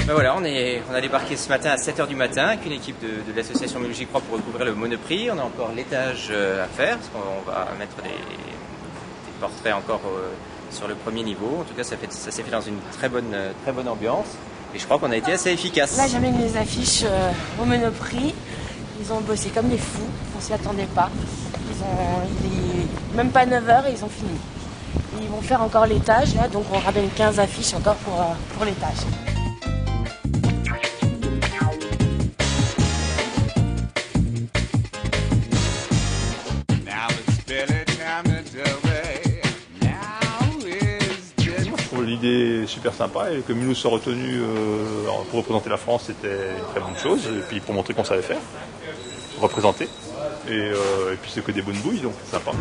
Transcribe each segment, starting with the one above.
Ben voilà, on a débarqué ce matin à 7h du matin avec une équipe de l'association Mulhouse Croix pour recouvrir le Monoprix. On a encore l'étage à faire, parce qu'on va mettre des portraits encore sur le premier niveau. En tout cas, ça s'est fait dans une très bonne ambiance. Et je crois qu'on a été assez efficace. Là, j'amène les affiches au Monoprix. Ils ont bossé comme des fous, on s'y attendait pas. Même pas 9h et ils ont fini. Et ils vont faire encore l'étage, là, donc on ramène 15 affiches encore pour l'étage. L'idée super sympa et que Mulhouse soit retenu pour représenter la France, c'était une très bonne chose. Et puis pour montrer qu'on savait faire, représenter. Et puis c'est que des bonnes bouilles, donc c'est sympa.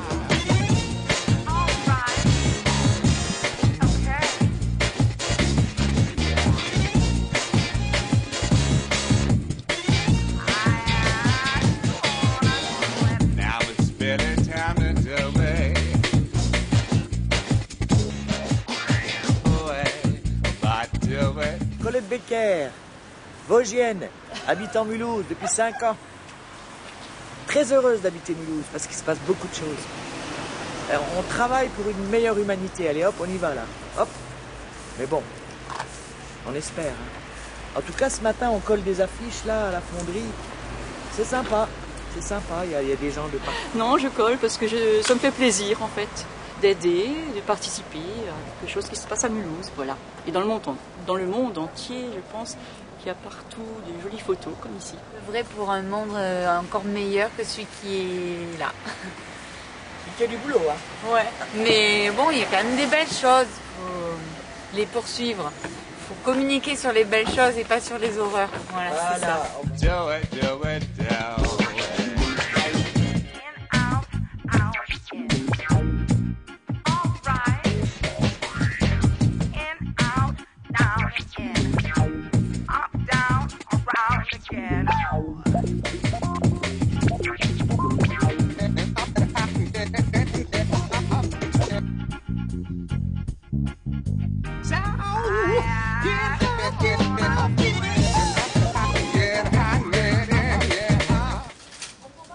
Colette Becker, Vosgienne, habitant Mulhouse depuis 5 ans. Très heureuse d'habiter Mulhouse parce qu'il se passe beaucoup de choses. Alors, on travaille pour une meilleure humanité. Allez hop, on y va là. Hop. Mais bon, on espère. Hein. En tout cas, ce matin, on colle des affiches là à la fonderie. C'est sympa. C'est sympa. Il y a des gens de partout. Non, je colle parce que ça me fait plaisir en fait d'aider, de participer à quelque chose qui se passe à Mulhouse, voilà. Et dans le monde entier, je pense qu'il y a partout de jolies photos comme ici. Vrai pour un monde encore meilleur que celui qui est là. Il y a du boulot, hein. Ouais. Mais bon, il y a quand même des belles choses. Faut les poursuivre. Faut communiquer sur les belles choses et pas sur les horreurs. Voilà. C'est ça.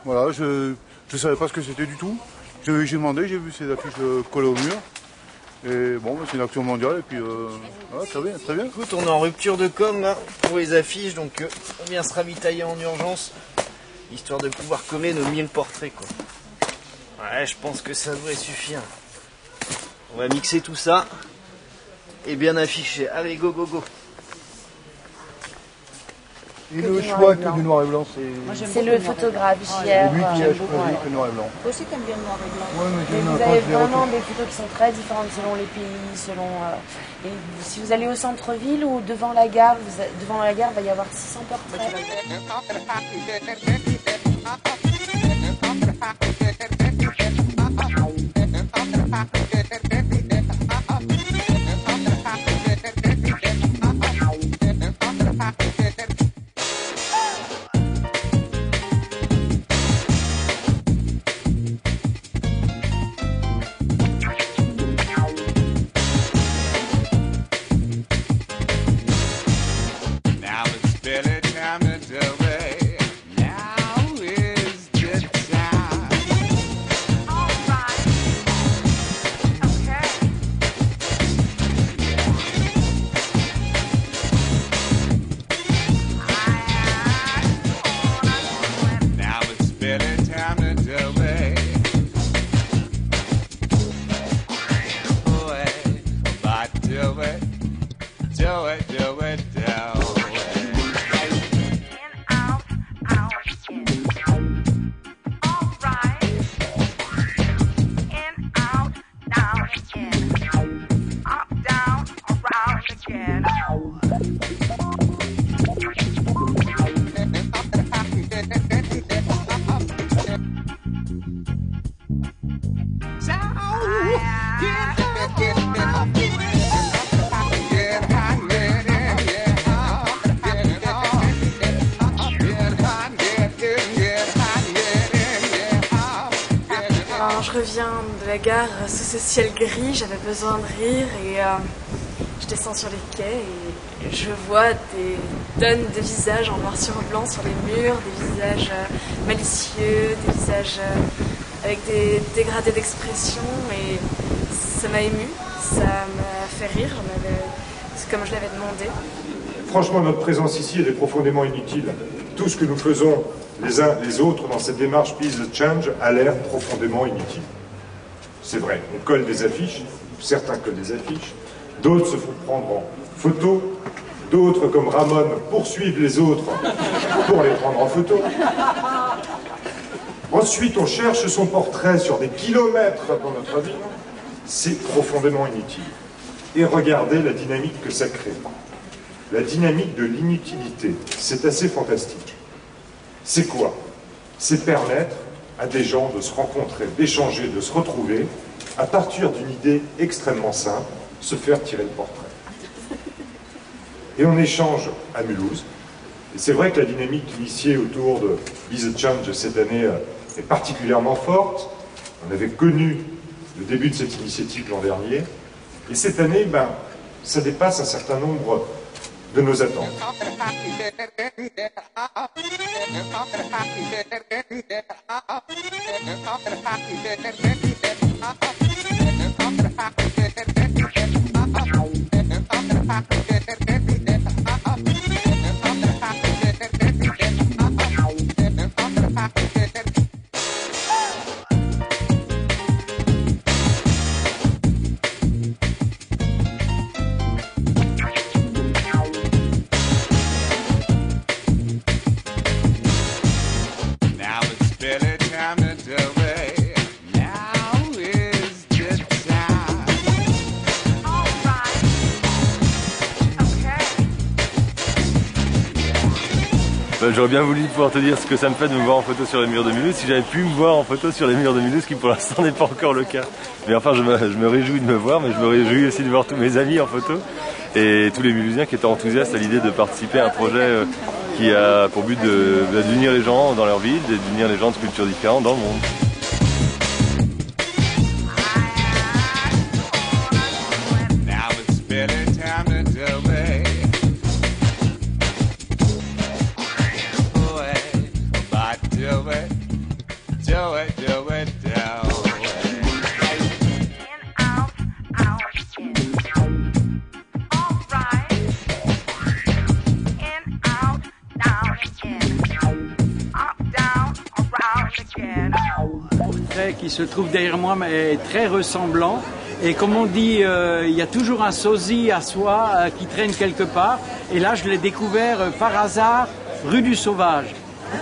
Voilà, je ne savais pas ce que c'était du tout. J'ai demandé, j'ai vu ces affiches collées au mur. Et bon, c'est une action mondiale et puis voilà, très bien, très bien. Écoute, on est en rupture de com là, pour les affiches, donc on vient se ravitailler en urgence, histoire de pouvoir coller nos 1000 portraits quoi. Ouais, je pense que ça devrait suffire. On va mixer tout ça et bien afficher. Allez, go go go. Et le choix que du noir et blanc, c'est le photographe JR. C'est lui qui a choisi que noir et blanc. Toi aussi t'aimes bien le noir et blanc. Ouais, mais vous avez vraiment des photos qui sont très différentes selon les pays, selon. Et si vous allez au centre-ville ou devant la gare, il va y avoir 600 portraits. Up, down, around Je reviens de la gare sous ce ciel gris, j'avais besoin de rire et je descends sur les quais et je vois des tonnes de visages en noir sur blanc sur les murs, des visages malicieux, des visages avec des dégradés d'expression et ça m'a ému, ça m'a fait rire, c'est comme je l'avais demandé. Franchement, notre présence ici, elle est profondément inutile. Tout ce que nous faisons les uns les autres dans cette démarche Peace the Change a l'air profondément inutile. C'est vrai, on colle des affiches, certains collent des affiches, d'autres se font prendre en photo, d'autres, comme Ramon, poursuivent les autres pour les prendre en photo. Ensuite, on cherche son portrait sur des kilomètres dans notre ville. C'est profondément inutile. Et regardez la dynamique que ça crée. La dynamique de l'inutilité, c'est assez fantastique. C'est quoi? C'est permettre à des gens de se rencontrer, d'échanger, de se retrouver, à partir d'une idée extrêmement simple, se faire tirer le portrait. Et on échange à Mulhouse. Et c'est vrai que la dynamique initiée autour de Peace the Change cette année est particulièrement forte. On avait connu le début de cette initiative l'an dernier. Et cette année, ça dépasse un certain nombre de nos attentes. J'aurais bien voulu pouvoir te dire ce que ça me fait de me voir en photo sur les murs de Mulhouse, si j'avais pu me voir en photo sur les murs de Mulhouse, ce qui pour l'instant n'est pas encore le cas. Mais enfin, je me réjouis de me voir, mais je me réjouis aussi de voir tous mes amis en photo et tous les Mulhousiens qui étaient enthousiastes à l'idée de participer à un projet qui a pour but d'unir les gens dans leur ville et d'unir les gens de cultures différentes dans le monde. Qui se trouve derrière moi est très ressemblant et comme on dit il y a toujours un sosie à soi qui traîne quelque part et là je l'ai découvert par hasard rue du Sauvage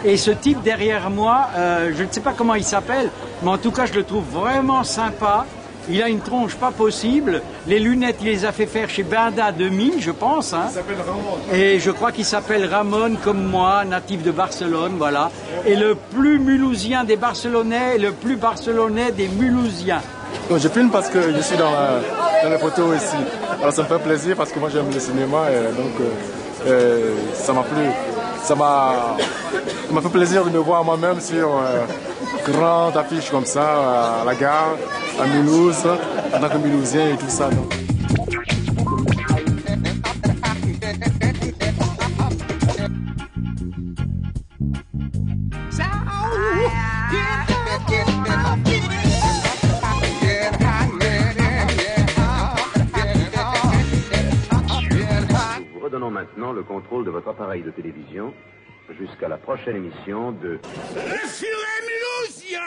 et ce type derrière moi je ne sais pas comment il s'appelle mais en tout cas je le trouve vraiment sympa. Il a une tronche pas possible, les lunettes il les a fait faire chez Binda Demi je pense hein. Il s'appelle Ramon. Et je crois qu'il s'appelle Ramon comme moi, natif de Barcelone, voilà. Et le plus mulhousien des Barcelonais et le plus barcelonais des Mulhousiens. Donc, je filme parce que je suis dans les photos ici. Alors ça me fait plaisir parce que moi j'aime le cinéma et donc ça m'a plu. Ça m'a fait plaisir de me voir moi-même sur grande affiche comme ça à la gare, à Mulhouse, en tant que Mulhousien et tout ça. Donc. Nous vous redonnons maintenant le contrôle de votre appareil de télévision jusqu'à la prochaine émission de... Je suis Mulhousien.